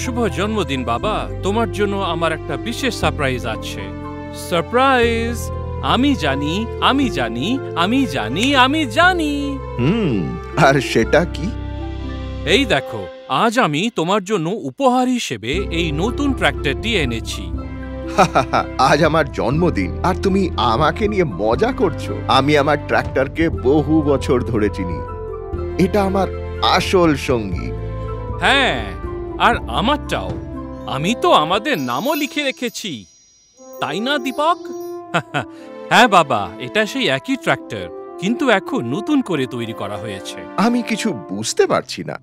শুভ জন্মদিন বাবা। তোমার জন্য আমার একটা বিশেষ সারপ্রাইজ আছে। সারপ্রাইজ! আমি জানি, আমি জানি, আমি জানি, আমি জানি। আর সেটা কি? এই দেখো, আজ আমি তোমার জন্য উপহার হিসেবে এই নতুন ট্র্যাক্টরটি এনেছি। আজ আমার জন্মদিন আর তুমি আমাকে নিয়ে মজা করছো? আমি আমার ট্র্যাক্টরকে বহু বছর ধরে চিনি। এটা আমার আসল সঙ্গী। হ্যাঁ, আর আমারটাও। আমি তো আমাদের নামও লিখে রেখেছি, তাই না দীপক? হ্যাঁ বাবা, এটা সেই একই ট্র্যাক্টর, কিন্তু এখন নতুন করে তৈরি করা হয়েছে। আমি কিছু বুঝতে পারছি না।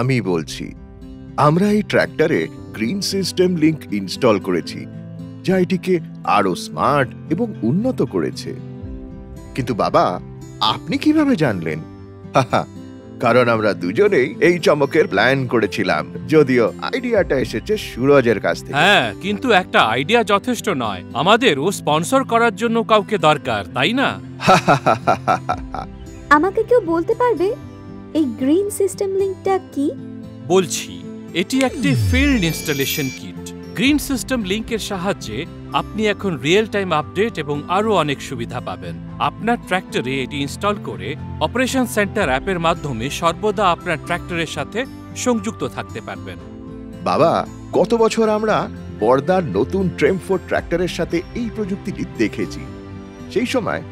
আমি বলছি, আমরা এই ট্র্যাক্টরে গ্রিন সিস্টেম লিংক ইনস্টল করেছি, যা এটিকে আরো স্মার্ট এবং উন্নত করেছে। কিন্তু বাবা, আপনি কিভাবে জানলেন? কারণ আমরা দুজনেই এই চমকের প্ল্যান করেছিলাম, যদিও আইডিয়াটা এসেছে সুরজের কাছ থেকে। হ্যাঁ, কিন্তু একটা আইডিয়া যথেষ্ট নয়, আমাদেরও স্পন্সর করার জন্য কাউকে দরকার, তাই না? আমাকে কেউ বলতে পারবে এই গ্রিন সিস্টেম লিংকটা কি? বলছি, এটি একটি field installation kit. Green system লিংকের সাহায্যে আপনি এখন রিয়েল টাইম আপডেট এবং আরও অনেক সুবিধা পাবেন। আপনার ট্র্যাক্টরে এটি ইনস্টল করে অপারেশন সেন্টার অ্যাপের মাধ্যমে সর্বদা আপনার ট্র্যাক্টরের সাথে সংযুক্ত থাকতে পারবেন। বাবা, গত বছর আমরা বর্দার নতুন ট্রেমফোর ট্র্যাক্টরের সাথে এই প্রযুক্তিটি দেখেছি। সেই সময়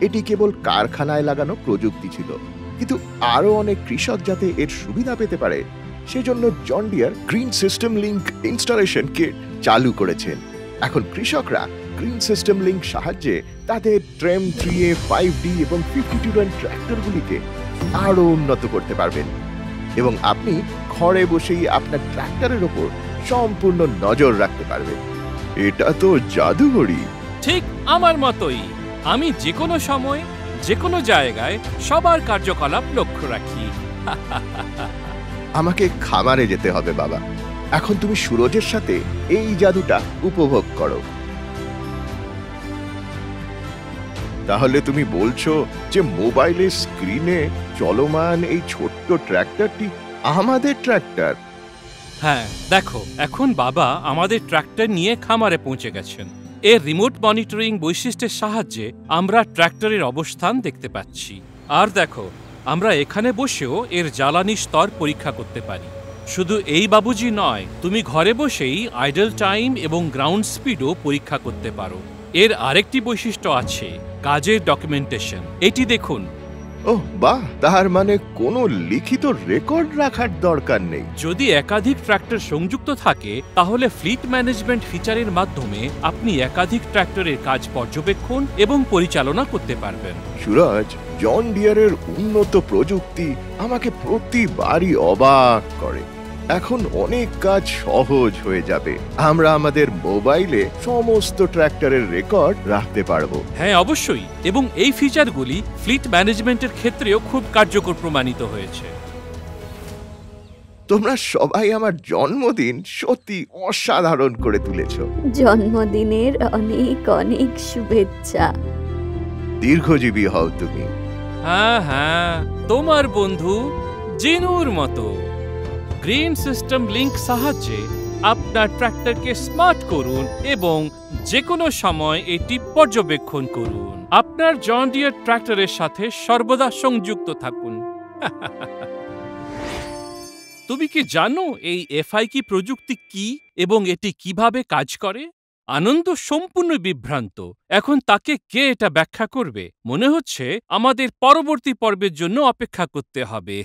এটি কেবল কারখানায় লাগানো প্রযুক্তি ছিল, কিন্তু আরো অনেক কৃষক যাতে এর সুবিধা পেতে পারে সেজন্য John Deere green system link installation kit চালু করেছেন। এখন কৃষকরা গ্রিন সিস্টেম লিংক সাহায্যে তাদের ট্রেম 3A, 5D এবং 52 ট্র্যাক্টরগুলিকে আরো উন্নত করতে পারবেন, এবং আপনি ঘরে বসেই আপনার ট্র্যাক্টরের ওপর সম্পূর্ণ নজর রাখতে পারবেন। এটা তো জাদুঘড়ি। ঠিক আমার মতোই। আমি যে কোনো সময়, যে কোনো জায়গায় সবার কার্যকলাপ লক্ষ্য রাখি। আমাকে খামারে যেতে হবে বাবা। এখন তুমি সুরজের সাথে এই জাদুটা উপভোগ করো। তাহলে তুমি বলছো যে মোবাইলের স্ক্রিনে চলমান এই ছোট্ট ট্র্যাক্টরটি আমাদের ট্র্যাক্টর? হ্যাঁ, দেখো, এখন বাবা আমাদের ট্র্যাক্টর নিয়ে খামারে পৌঁছে গেছেন। এর রিমোট মনিটরিং বৈশিষ্ট্যের সাহায্যে আমরা ট্র্যাক্টরের অবস্থান দেখতে পাচ্ছি। আর দেখো, আমরা এখানে বসেও এর জ্বালানি স্তর পরীক্ষা করতে পারি। শুধু এই বাবুজি নয়, তুমি ঘরে বসেই আইডল টাইম এবং গ্রাউন্ড স্পিডও পরীক্ষা করতে পারো। এর আরেকটি বৈশিষ্ট্য আছে, কাজের ডকুমেন্টেশন। এটি দেখুন। ওহ বাহ, তার মানে কোনো লিখিত রেকর্ড রাখার দরকার নেই। যদি একাধিক ট্র্যাক্টর সংযুক্ত থাকে, তাহলে ফ্লিট ম্যানেজমেন্ট ফিচারের মাধ্যমে আপনি একাধিক ট্র্যাক্টরের কাজ পর্যবেক্ষণ এবং পরিচালনা করতে পারবেন। সুরজ, জন ডিয়ারের উন্নত প্রযুক্তি আমাকে প্রতিবারই অবাক করে। এখন অনেক কাজ সহজ হয়ে যাবে। আমরা আমাদের মোবাইলে সমস্ত ট্র্যাক্টরের রেকর্ড রাখতে পারবো। হ্যাঁ, অবশ্যই। এবং এই ফিচারগুলি ফ্লিট ম্যানেজমেন্টের ক্ষেত্রেও খুব কার্যকর প্রমাণিত হয়েছে। তোমরা সবাই আমার জন্মদিন সত্যি অসাধারণ করে তুলেছো। জন্মদিনের অনেক অনেক শুভেচ্ছা। দীর্ঘজীবী হও তুমি। হ্যাঁ হ্যাঁ, তোমার বন্ধু জিনুর মতো। গ্রিন সিস্টেম লিংক সাহায্যে আপনার ট্র্যাক্টরকে স্মার্ট করুন এবং যে কোনো সময় এটি পর্যবেক্ষণ করুন। আপনার জন ডিয়ার ট্র্যাক্টরের সাথে সর্বদা সংযুক্ত থাকুন। তুমি কি জানো এই এফআইকি প্রযুক্তি কি এবং এটি কিভাবে কাজ করে? আনন্দ সম্পূর্ণ বিভ্রান্ত। এখন তাকে কে এটা ব্যাখ্যা করবে? মনে হচ্ছে আমাদের পরবর্তী পর্বের জন্য অপেক্ষা করতে হবে।